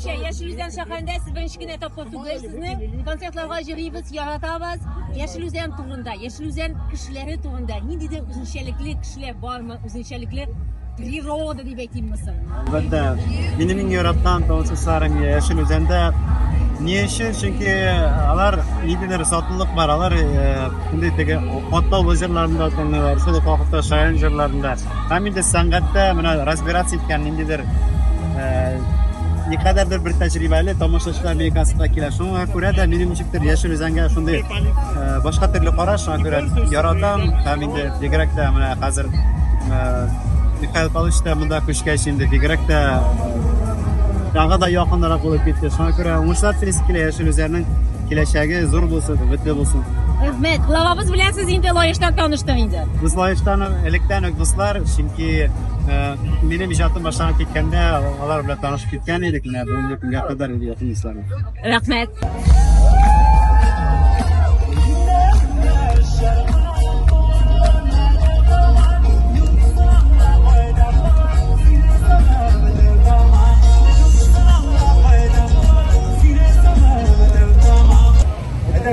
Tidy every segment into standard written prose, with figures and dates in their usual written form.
o'sha Yashiluzan shaharida siz birinchi etapda turibsiz. Sizni konsertlarga yig'iymiz, yaratamiz. Yashiluzan turida, Yashiluzan kishilari turida. Nidida o'zgachalikli kishilar bormi? O'zgachalikli priroda deb aytaymisan. Albatta, mening yaratgan tomoshabinlarimga Yashiluzanda niye işi? Çünkü alar nididir satılık var, alar şimdi teki hatta vazirlarında tanıyorlar, şöyle fakirte şairlerinde. Hem de sanatda, buna razbirats etken nididir. Ne kadardır bir tecrübeyle tomoshabinlar bir kasıtla kiler. Şuna göre de benim içimdir Yashiluzanga şunday başka türlü qarash, şuna göre yaratan hem de gerek de buna hazır Mikhail Palishda bunda kuşka şimdi gerek de daha da yakınlara olup gitti. Şuna göre umuşlar filizikli Yashiluzanning kelajagi zo'r bo'lsin, bitta bo'lsin. Rahmat. Glavamiz bilan siz endi loyihdan tanishdim endi. Biz loyihdan elekdan do'stlar, chunki mening ijodim boshlanib ketganda ular bilan tanishib ketgan edik. Bugungi kunga qadar yaqin do'stlar. Rahmat.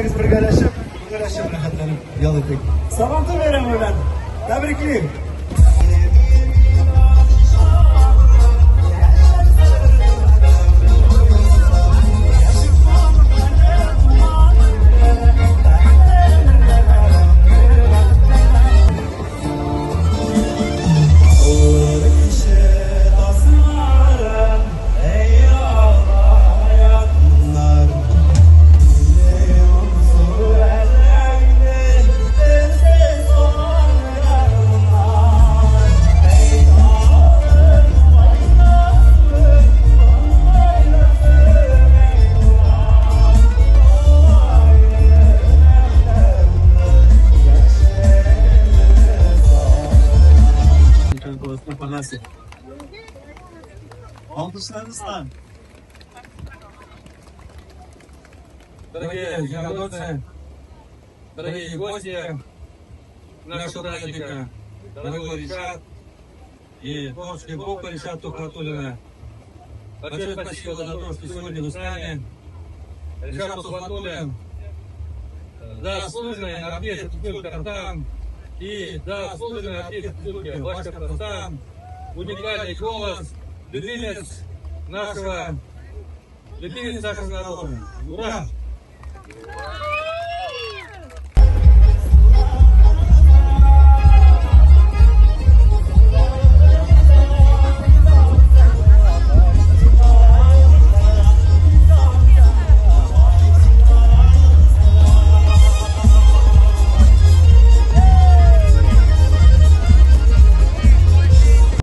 Biz birgalashib rohatlanib yol etdik. Salomlar beraman ular. Tabriklayman. Alkışlarınızla. Дорогие ягодцы, дорогие гости нашего праздника, дорогой Ришат и Божий Бог Ришат Тухватуллина. Большое спасибо за то, что сегодня вы с нами. Ришат Тухватуллин, заслуженный артист Казахстан и заслуженный артист Ваш Казахстан, уникальный голос, любимец нашего народа. Ура!